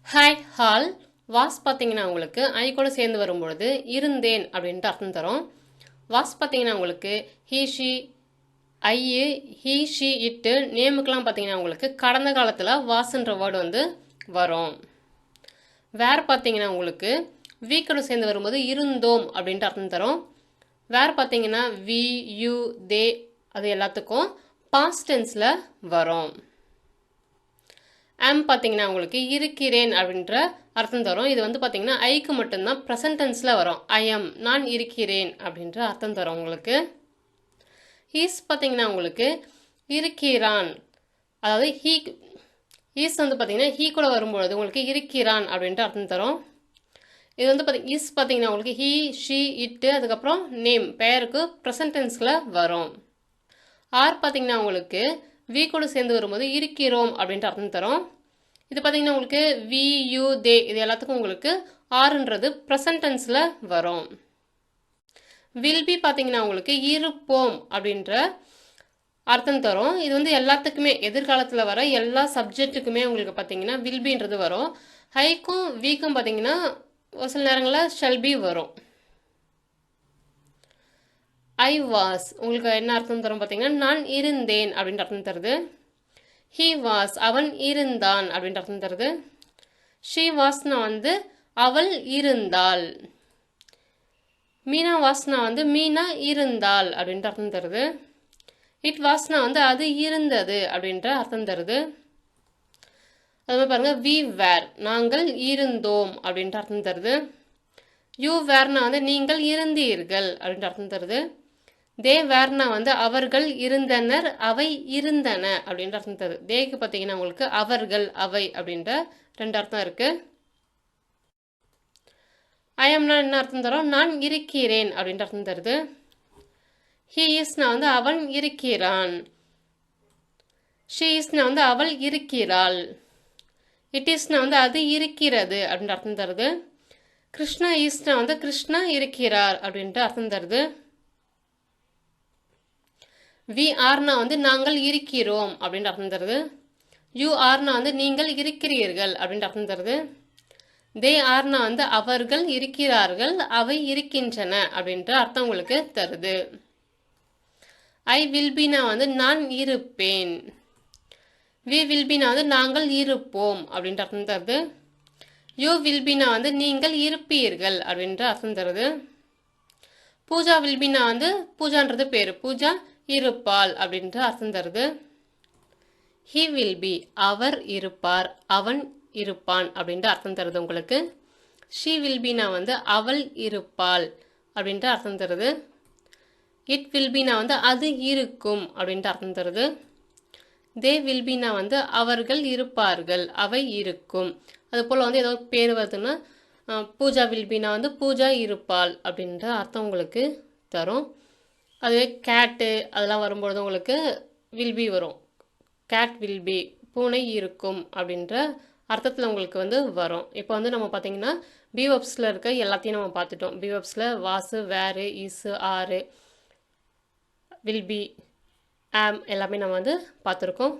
Hi hall was பார்த்தீங்கன்னா உங்களுக்கு ஐ கூட சேர்ந்து வரும்பொழுது இருந்தேன் அப்படின்ட்டு அர்த்தம் தரும். வாஸ் பார்த்தீங்கன்னா உங்களுக்கு he she I he she it நேமுக்கெல்லாம் பார்த்தீங்கன்னா உங்களுக்கு கடந்த காலத்தில் வாஸ்ன்ற வேர்டு வந்து வரும். வேர் பார்த்தீங்கன்னா உங்களுக்கு வி கூட சேர்ந்து வரும்போது இருந்தோம் அப்படின்ட்டு அர்த்தம் தரும். வேர் பார்த்தீங்கன்னா வி யூ தே அது எல்லாத்துக்கும் பாஸ்ட் டென்ஸில் வரும். ஆம் பார்த்தீங்கன்னா உங்களுக்கு இருக்கிறேன் அப்படின்ற அர்த்தம் தரும். இது வந்து பார்த்தீங்கன்னா ஐக்கு மட்டும்தான் ப்ரெசன்ட் டென்ஸில் வரும். ஐ எம் நான் இருக்கிறேன் அப்படின்ற அர்த்தம் தரும் உங்களுக்கு. ஈஸ் பார்த்தீங்கன்னா உங்களுக்கு இருக்கிறான், அதாவது ஈஸ் வந்து பார்த்தீங்கன்னா ஹீ கூட வரும்பொழுது உங்களுக்கு இருக்கிறான் அப்படின்ற அர்த்தம் தரும். இது வந்து ஈஸ் பார்த்தீங்கன்னா உங்களுக்கு ஹீ ஷி இட்டு அதுக்கப்புறம் நேம் பெயருக்கு ப்ரெசன்ட் டென்ஸில் வரும். ஆர் பார்த்தீங்கன்னா உங்களுக்கு வி கூட சேர்ந்து வரும்போது இருக்கிறோம் அப்படின்ட்டு அர்த்தம் தரும். இது பார்த்தீங்கன்னா உங்களுக்கு வி யூ தே இது எல்லாத்துக்கும் உங்களுக்கு ஆறுன்றது ப்ரெசன்ட் டென்ஸில் வரும். வில் பி பார்த்தீங்கன்னா உங்களுக்கு இருப்போம் அப்படின்ற அர்த்தம் தரும். இது வந்து எல்லாத்துக்குமே எதிர்காலத்தில் வர எல்லா சப்ஜெக்ட்டுக்குமே உங்களுக்கு பார்த்தீங்கன்னா வில் பின்றது வரும். ஹைக்கும் வீக்கும் பார்த்தீங்கன்னா ஒரு சில நேரங்களில் ஷல் பி வரும். ஐ வாஸ் உங்களுக்கு என்ன அர்த்தம் தரும் பார்த்தீங்கன்னா நான் இருந்தேன் அப்படின்ற அர்த்தம் தருது. ஹீ வாஸ் அவன் இருந்தான் அப்படின்ற அர்த்தம் தருது. ஷீ வாஸ்னா வந்து அவள் இருந்தாள். மீனா வாஸ்னா வந்து மீனா இருந்தாள் அப்படின்ற அர்த்தம் தருது. இட் வாஸ்னா வந்து அது இருந்தது அப்படின்ற அர்த்தம் தருது. அது மாதிரி பாருங்க வி வேர் நாங்கள் இருந்தோம் அப்படின்ற அர்த்தம் தருது. யூ வேர்னா வந்து நீங்கள் இருந்தீர்கள் அப்படின்ற அர்த்தம் தருது. தே வேர்னா வந்து அவர்கள் இருந்தனர் அவை இருந்தன அப்படின்ற அர்த்தம் தருது. தேக்கு பார்த்தீங்கன்னா உங்களுக்கு அவர்கள் அவை அப்படின்ற ரெண்டு அர்த்தம் இருக்கு. ஐ எம்னா என்ன அர்த்தம் தரும், நான் இருக்கிறேன் அப்படின்ற அர்த்தம் தருது. ஹீ இஸ்னா வந்து அவன் இருக்கிறான். ஷீ இஸ்னா வந்து அவள் இருக்கிறாள். இட் இஸ்னா வந்து அது இருக்கிறது அப்படின்ற அர்த்தம் தருது. கிருஷ்ணா ஈஸ்னா வந்து கிருஷ்ணா இருக்கிறார் அப்படின்ற அர்த்தம் தருது. வி ஆர்னா வந்து நாங்கள் இருக்கிறோம் அப்படின்ற அர்த்தம் தருது. யூ ஆர்னா வந்து நீங்கள் இருக்கிறீர்கள் அப்படின்ற அர்த்தம் தருது. தே ஆர்னா வந்து அவர்கள் இருக்கிறார்கள் அவை இருக்கின்றன அப்படின்ற அர்த்தம் உங்களுக்கு தருது. ஐ வில் பினா வந்து நான் இருப்பேன். வி வில் பினா வந்து நாங்கள் இருப்போம் அப்படின்ற அர்த்தம் தருது. யூ வில் பினா வந்து நீங்கள் இருப்பீர்கள் அப்படின்ற அர்த்தம் தருது. பூஜா வில் பினா வந்து பூஜான்றது பேர், பூஜா இருப்பாள் அப்படின்ற அர்த்தம் தருது. ஹி வில் பி அவர் இருப்பார் அவன் இருப்பான் அப்படின்ற அர்த்தம் தருது உங்களுக்கு. ஷீ வில் பினா வந்து அவள் இருப்பாள் அப்படின்ற அர்த்தம் தருது. இட் வில் பினா வந்து அது இருக்கும் அப்படின்ற அர்த்தம் தருது. தே வில் பினா வந்து அவர்கள் இருப்பார்கள் அவை இருக்கும். அது போல் வந்து ஏதோ பேர் வருதுன்னா பூஜா வில் பினா வந்து பூஜா இருப்பாள் அப்படின்ற அர்த்தம் உங்களுக்கு தரும். அதுவே கேட்டு அதெல்லாம் வரும்பொழுது உங்களுக்கு வில் பி வரும். கேட் வில் பி பூனை இருக்கும் அப்படின்ற அர்த்தத்தில் உங்களுக்கு வந்து வரும். இப்போ வந்து நம்ம பார்த்தீங்கன்னா பிவப்ஸில் இருக்க எல்லாத்தையும் நம்ம பார்த்துட்டோம். பிவப்ஸில் வாசு வேரு இசு ஆறு வில் பி ஆம் எல்லாமே நம்ம வந்து பார்த்துருக்கோம்.